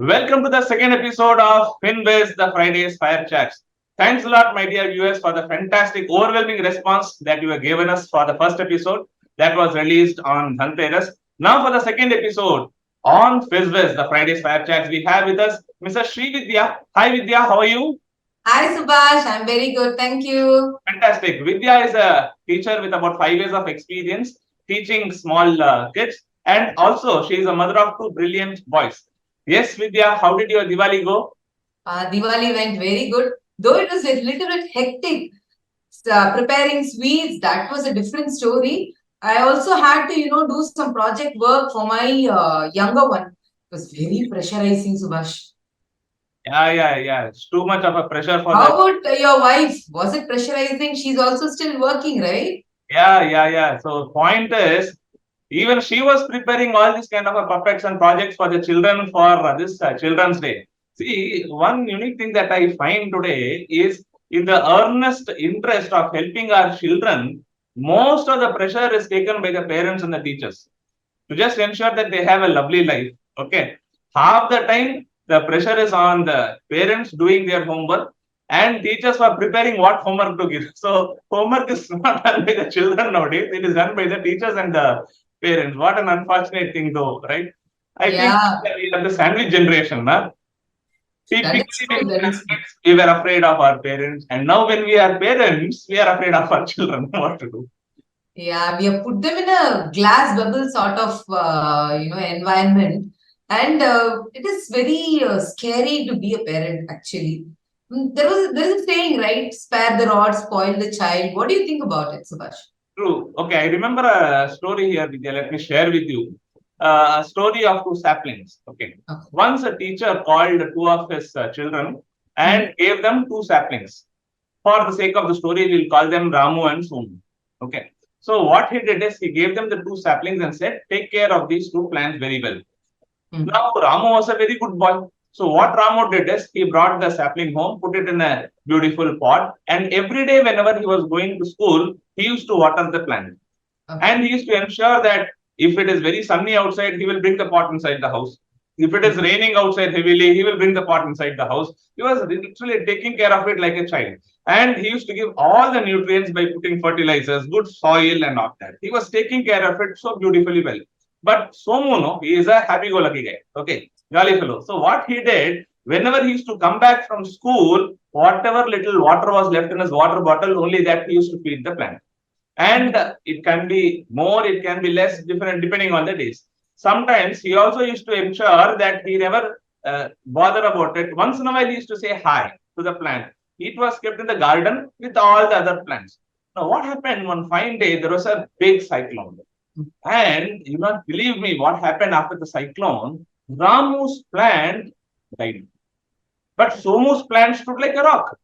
Welcome to the second episode of FinWiz, the Fridays Fire Chats. Thanks a lot, my dear viewers, for the fantastic, overwhelming response that you have given us for the first episode that was released on Dhanteras. Now, for the second episode on FinWiz, the Fridays Fire Chats, we have with us Mrs. Sri Vidya. Hi, Vidya, how are you? Hi Subhash, I'm very good. Thank you. Fantastic. Vidya is a teacher with about 5 years of experience teaching small kids, and also she is a mother of two brilliant boys. Yes, Vidya, how did your Diwali go? Diwali went very good, though it was a little bit hectic. Preparing sweets, that was a different story. I also had to, do some project work for my younger one. It was very pressurizing, Subhash. Yeah. It's too much of a pressure for How the. about your wife? Was it pressurizing? She's also still working, right? Yeah. So point is, even she was preparing all these kind of a puppets and projects for the children for this Children's Day. See, one unique thing that I find today is in the earnest interest of helping our children, most of the pressure is taken by the parents and the teachers to just ensure that they have a lovely life. Okay. Half the time, the pressure is on the parents doing their homework and teachers are preparing what homework to give. So, homework is not done by the children nowadays, it is done by the teachers and the parents. What an unfortunate thing, though, right? I think Yeah, that we are the sandwich generation. Huh? that Typically, is when true. we That were is true. kids, we were afraid of our parents, and now when we are parents, we are afraid of our children. What to do? Yeah, we have put them in a glass bubble sort of environment, and it is very scary to be a parent. Actually, there is a saying, right? Spare the rod, spoil the child. What do you think about it, Subhash? True. Okay, I remember a story here, Vidya. Let me share with you a story of two saplings. Okay. Okay. Once a teacher called two of his children Hmm. and gave them two saplings. For the sake of the story, we'll call them Ramu and Sonu. Okay. So what he did is he gave them the two saplings and said, take care of these two plants very well. Hmm. Now, Ramu was a very good boy. So, what Ramu did is he brought the sapling home, put it in a beautiful pot, and every day, whenever he was going to school, he used to water the plant. Okay. And he used to ensure that if it is very sunny outside, he will bring the pot inside the house. If it is raining outside heavily, he will bring the pot inside the house. He was literally taking care of it like a child. And he used to give all the nutrients by putting fertilizers, good soil, and all that. He was taking care of it so beautifully well. But Somu, no, he is a happy-go-lucky guy. Okay, jolly fellow. So what he did, whenever he used to come back from school, whatever little water was left in his water bottle, only that he used to feed the plant. And it can be more, it can be less, different depending on the days. Sometimes he also used to ensure that he never bother about it. Once in a while, he used to say hi to the plant. It was kept in the garden with all the other plants. Now, what happened one fine day? There was a big cyclone. And you not believe me, what happened after the cyclone? Ramu's plant died. But Somu's plant stood like a rock.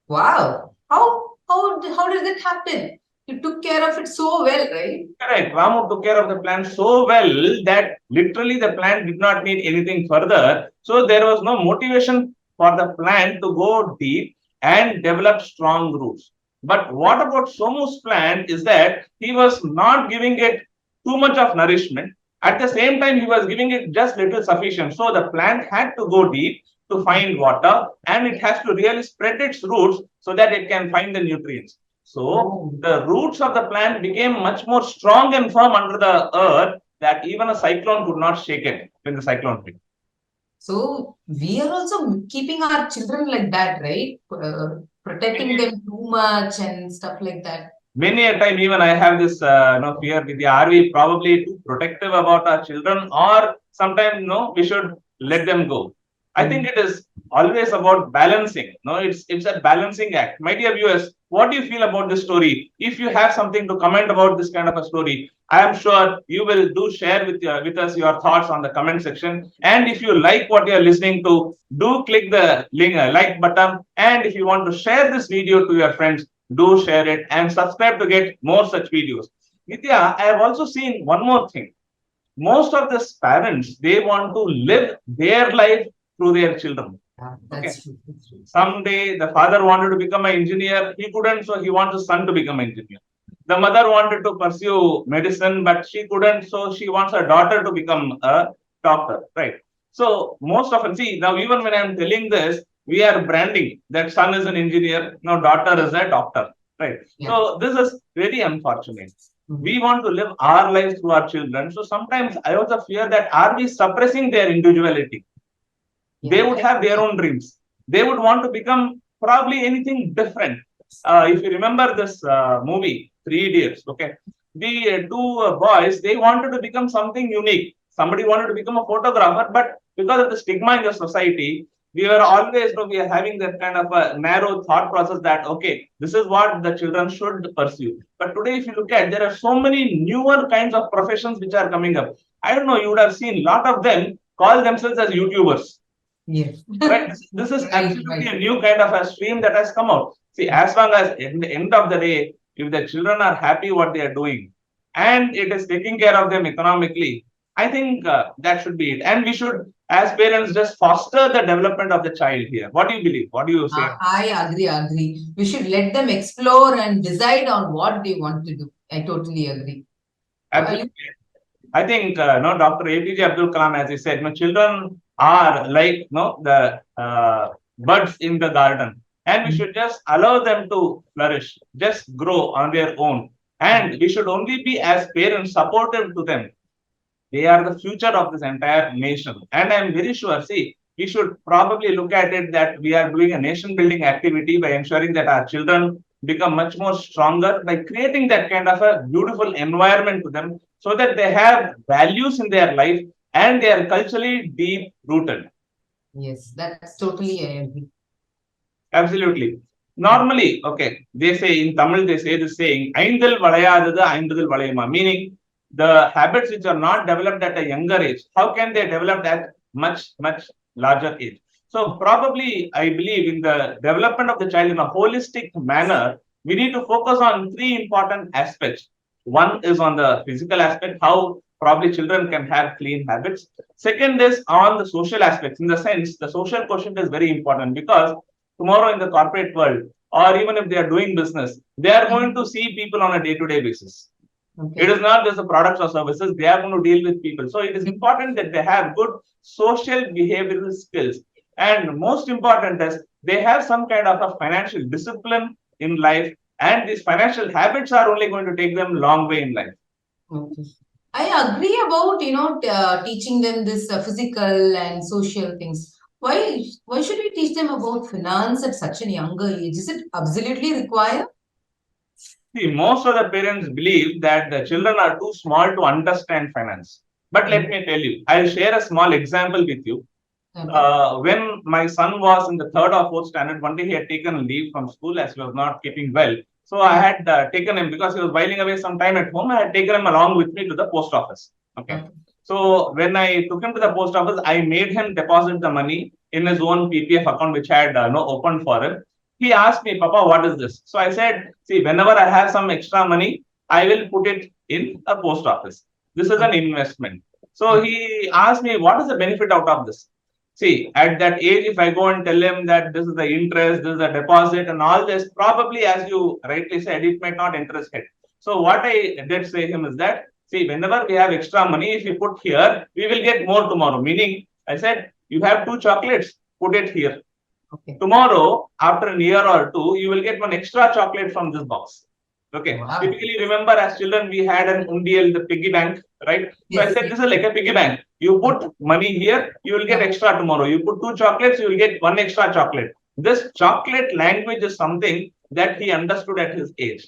Wow. How did it happen? You took care of it so well, right? Correct. Ramu took care of the plant so well that literally the plant did not need anything further. So there was no motivation for the plant to go deep and develop strong roots. But what about Somu's plant is that he was not giving it too much of nourishment. At the same time, he was giving it just little sufficient. So the plant had to go deep to find water and it has to really spread its roots so that it can find the nutrients. So Oh. the roots of the plant became much more strong and firm under the earth that even a cyclone could not shake it when the cyclone hit. So we are also keeping our children like that, right? Protecting them too much and stuff like that. Many a time, even I have this fear with the are we probably too protective about our children, or sometimes no, we should let them go. I think Mm. it is always about balancing. No, it's a balancing act. My dear viewers, what do you feel about this story? If you have something to comment about this kind of a story, I am sure you will do share with us your thoughts on the comment section. And if you like what you are listening to, do click the link like button. And if you want to share this video to your friends, do share it and subscribe to get more such videos. Nitya, I have also seen one more thing. Most of the parents, they want to live their life through their children. Yeah, Okay. that's true. That's true. Someday the father wanted to become an engineer. He couldn't, so he wants his son to become an engineer. The mother wanted to pursue medicine, but she couldn't, so she wants her daughter to become a doctor. Right. So most often, see, now even when I'm telling this, we are branding that son is an engineer, now daughter is a doctor, right? Yeah. So this is very unfortunate. Mhm. We want to live our lives through our children. So sometimes I also fear that are we suppressing their individuality? They Yeah. would have their own dreams. They would want to become probably anything different. If you remember this movie, Three Idiots, okay, the two boys, they wanted to become something unique. Somebody wanted to become a photographer, but because of the stigma in the society, we were always, we are having that kind of a narrow thought process that, okay, this is what the children should pursue. But today, if you look at, there are so many newer kinds of professions which are coming up. I don't know, you would have seen a lot of them call themselves as YouTubers. Yes. Right. This is Right, absolutely right. a new kind of a stream that has come out. See, as long as in the end of the day, if the children are happy what they are doing and it is taking care of them economically, I think that should be it. And we should, as parents, just foster the development of the child here. What do you believe? What do you say? I agree. We should let them explore and decide on what they want to do. I totally agree. You, Absolutely. I think no, Dr. APJ Abdul Kalam, as he said, children are like the buds in the garden, and we should just allow them to flourish, just grow on their own, and we should only be as parents supportive to them. They are the future of this entire nation, and I'm very sure. See, we should probably look at it that we are doing a nation building activity by ensuring that our children become much more stronger by creating that kind of a beautiful environment to them so that they have values in their life and they are culturally deep rooted. yes, that's totally I agree. Absolutely. Normally, okay, they say in Tamil, they say the saying, "Aindil valayadadu, aindadil valayama," meaning the habits which are not developed at a younger age, how can they develop at much larger age? So, probably, I believe in the development of the child in a holistic manner, we need to focus on three important aspects. One is on the physical aspect, how probably children can have clean habits. Second is on the social aspects, in the sense the social quotient is very important because tomorrow in the corporate world, or even if they are doing business, they are going to see people on a day-to-day basis. It Okay. is not just the products or services, they are going to deal with people. So it is important that they have good social behavioral skills. And most important is they have some kind of a financial discipline in life. And these financial habits are only going to take them long way in life. Okay. I agree about, teaching them this physical and social things. Why should we teach them about finance at such a younger age? Is it absolutely required? See, most of the parents believe that the children are too small to understand finance. But let me tell you, I'll share a small example with you. Okay. When my son was in the third or fourth standard, one day he had taken leave from school as he was not keeping well. So I had taken him because he was whiling away some time at home. I had taken him along with me to the post office. Okay. Okay. So when I took him to the post office, I made him deposit the money in his own PPF account, which I had no opened for him. He asked me, Papa, what is this? So I said, see, whenever I have some extra money, I will put it in a post office. This is an investment. So he asked me, what is the benefit out of this? See, at that age, if I go and tell him that this is the interest, this is the deposit, and all this, probably, as you rightly said, it might not interest him. So, what I did say him is that, see, whenever we have extra money, if you put here, we will get more tomorrow. Meaning, I said, you have two chocolates, put it here. Okay. Tomorrow, after a year or two, you will get one extra chocolate from this box. Okay. Wow. Typically, remember as children, we had an undial, the piggy bank, right? So I Yes. said, this is like a piggy bank. You put money here, you will get extra tomorrow. You put two chocolates, you will get one extra chocolate. This chocolate language is something that he understood at his age.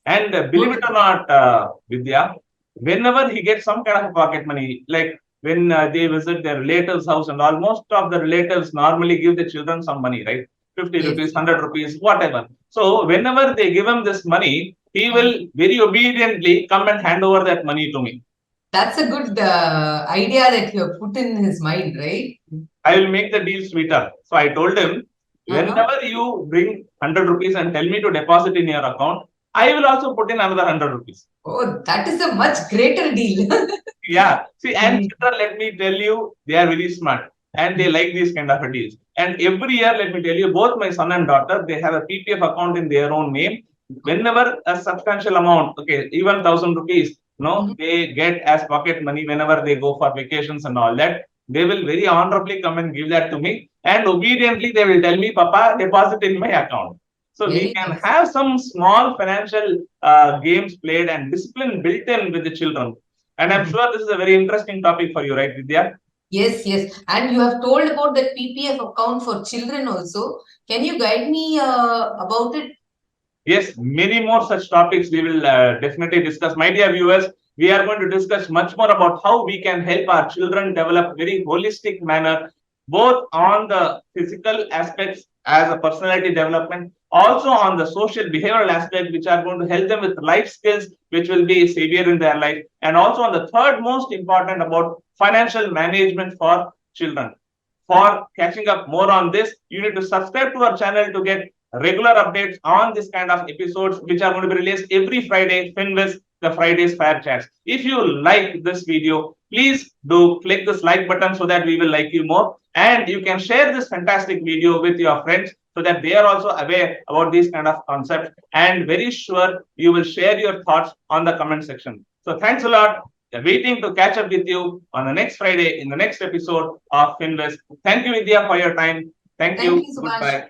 And believe it or not, Vidya, whenever he gets some kind of pocket money, like when they visit their relatives' house, and all, most of the relatives normally give the children some money, right? 50 Yes. rupees, 100 rupees, whatever. So, whenever they give him this money, he will very obediently come and hand over that money to me. That's a good idea that you have put in his mind, right? I will make the deal sweeter. So, I told him, Uh-huh. whenever you bring 100 rupees and tell me to deposit in your account, I will also put in another 100 rupees. Oh, that is a much greater deal. Yeah. See, and children, let me tell you, they are very smart and they like these kind of deals. And every year, let me tell you, both my son and daughter, they have a PPF account in their own name. Whenever a substantial amount, okay, even 1,000 rupees, they get as pocket money whenever they go for vacations and all that. they will very honorably come and give that to me. And obediently, they will tell me, Papa, deposit in my account. So we Very can nice. have some small financial games played and discipline built in with the children. And I'm sure this is a very interesting topic for you, right, Vidya? Yes, yes. And you have told about that PPF account for children also. Can you guide me about it? Yes, many more such topics we will definitely discuss. My dear viewers, we are going to discuss much more about how we can help our children develop very holistic manner, both on the physical aspects as a personality development, also on the social behavioral aspect, which are going to help them with life skills, which will be savior in their life, and also on the third most important about financial management for children. For catching up more on this, you need to subscribe to our channel to get regular updates on this kind of episodes, which are going to be released every Friday. FinWiz, the Fridays Fire Chats. If you like this video, please do click this like button so that we will like you more. And you can share this fantastic video with your friends so that they are also aware about these kind of concepts. And very sure you will share your thoughts on the comment section. So thanks a lot. Waiting to catch up with you on the next Friday in the next episode of FinWiz. Thank you, Vidya, for your time. Thank Thank you. you, Subhash. Goodbye.